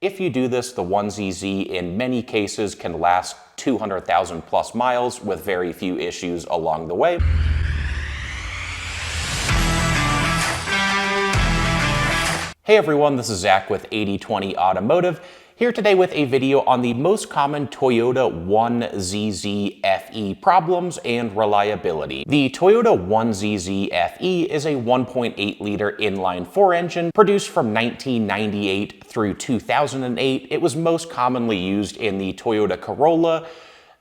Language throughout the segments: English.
If you do this, the 1ZZ in many cases can last 200,000 plus miles with very few issues along the way. Hey everyone, this is Zach with 8020 Automotive, here today with a video on the most common Toyota 1ZZ-FE problems and reliability. The Toyota 1ZZ-FE is a 1.8-liter inline-4 engine produced from 1998 through 2008. It was most commonly used in the Toyota Corolla,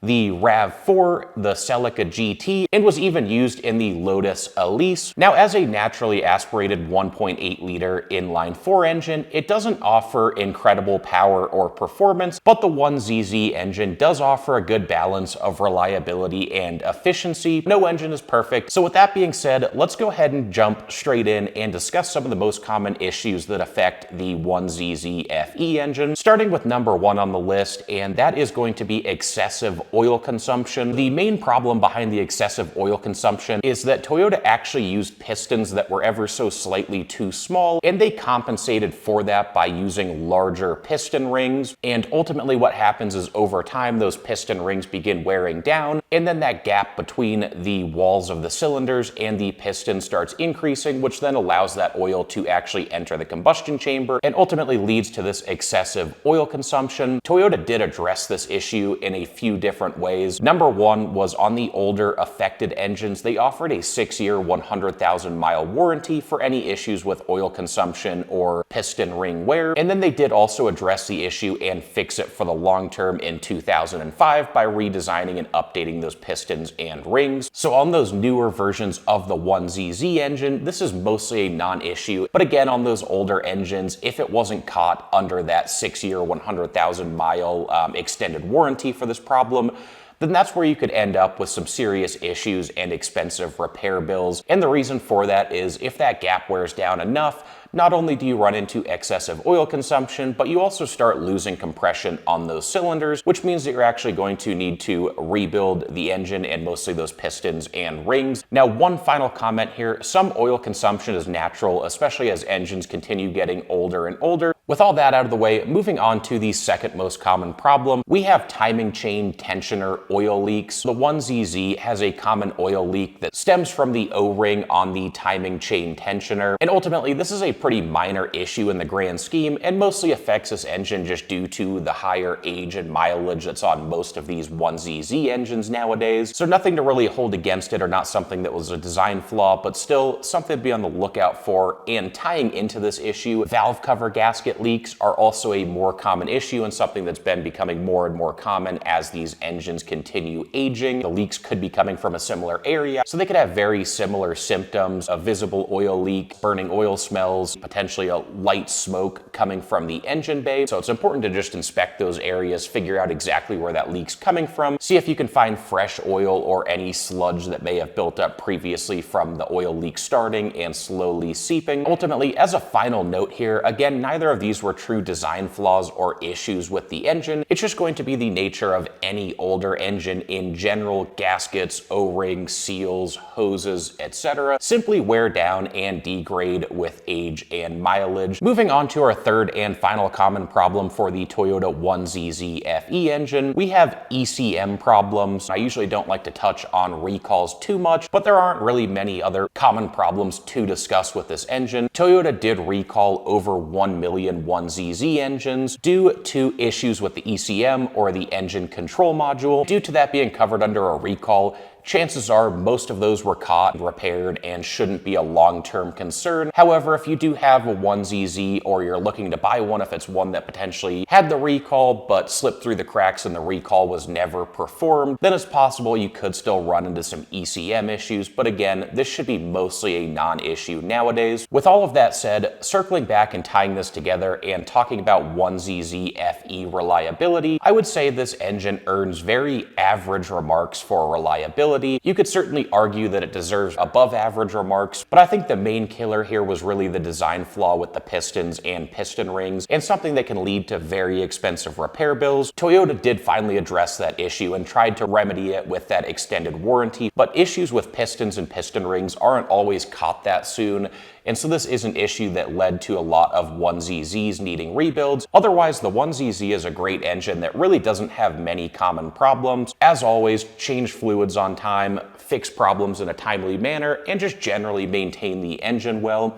the RAV4, the Celica GT, and was even used in the Lotus Elise. Now, as a naturally aspirated 1.8-liter inline-4 engine, it doesn't offer incredible power or performance, but the 1ZZ engine does offer a good balance of reliability and efficiency. No engine is perfect, so with that being said, let's go ahead and jump straight in and discuss some of the most common issues that affect the 1ZZ-FE engine, starting with number one on the list, and that is going to be excessive oil consumption. The main problem behind the excessive oil consumption is that Toyota actually used pistons that were ever so slightly too small, and they compensated for that by using larger piston rings. And ultimately what happens is over time those piston rings begin wearing down, and then that gap between the walls of the cylinders and the piston starts increasing, which then allows that oil to actually enter the combustion chamber and ultimately leads to this excessive oil consumption. Toyota did address this issue in a few different ways. Number one was on the older affected engines. They offered a 6-year, 100,000-mile warranty for any issues with oil consumption or piston ring wear. And then they did also address the issue and fix it for the long term in 2005 by redesigning and updating those pistons and rings. So on those newer versions of the 1ZZ engine, this is mostly a non-issue. But again, on those older engines, if it wasn't caught under that 6-year, 100,000-mile extended warranty for this problem, then that's where you could end up with some serious issues and expensive repair bills. And the reason for that is if that gap wears down enough, not only do you run into excessive oil consumption, but you also start losing compression on those cylinders, which means that you're actually going to need to rebuild the engine and mostly those pistons and rings. Now, one final comment here, some oil consumption is natural, especially as engines continue getting older and older. With all that out of the way, moving on to the second most common problem, we have timing chain tensioner oil leaks. The 1ZZ has a common oil leak that stems from the O-ring on the timing chain tensioner, and ultimately this is a pretty minor issue in the grand scheme and mostly affects this engine just due to the higher age and mileage that's on most of these 1ZZ engines nowadays. So nothing to really hold against it or not something that was a design flaw, but still something to be on the lookout for. And tying into this issue, valve cover gasket leaks are also a more common issue and something that's been becoming more and more common as these engines continue aging. The leaks could be coming from a similar area, so they could have very similar symptoms: a visible oil leak, burning oil smells, potentially a light smoke coming from the engine bay. So it's important to just inspect those areas, figure out exactly where that leak's coming from, see if you can find fresh oil or any sludge that may have built up previously from the oil leak starting and slowly seeping. Ultimately, as a final note here, again, neither of these were true design flaws or issues with the engine. It's just going to be the nature of any older engine in general. Gaskets, O-rings, seals, hoses, etc. simply wear down and degrade with age and mileage. Moving on to our third and final common problem for the Toyota 1ZZ-FE engine, we have ECM problems. I usually don't like to touch on recalls too much, but there aren't really many other common problems to discuss with this engine. Toyota did recall over 1 million 1ZZ engines due to issues with the ECM or the engine control module. Due to that being covered under a recall, chances are most of those were caught and repaired and shouldn't be a long-term concern. However, if you do have a 1ZZ or you're looking to buy one, if it's one that potentially had the recall but slipped through the cracks and the recall was never performed, then it's possible you could still run into some ECM issues. But again, this should be mostly a non-issue nowadays. With all of that said, circling back and tying this together and talking about 1ZZ-FE reliability, I would say this engine earns very average remarks for reliability. You could certainly argue that it deserves above average remarks, but I think the main killer here was really the design flaw with the pistons and piston rings, and something that can lead to very expensive repair bills. Toyota did finally address that issue and tried to remedy it with that extended warranty, but issues with pistons and piston rings aren't always caught that soon. and so this is an issue that led to a lot of 1ZZs needing rebuilds. Otherwise, the 1ZZ is a great engine that really doesn't have many common problems. As always, change fluids on time, fix problems in a timely manner, and just generally maintain the engine well.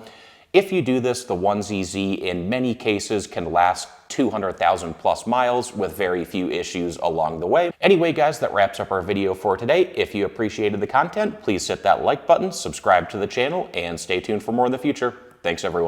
If you do this, the 1ZZ in many cases can last 200,000 plus miles with very few issues along the way. Anyway, guys, that wraps up our video for today. If you appreciated the content, please hit that like button, subscribe to the channel, and stay tuned for more in the future. Thanks, everyone.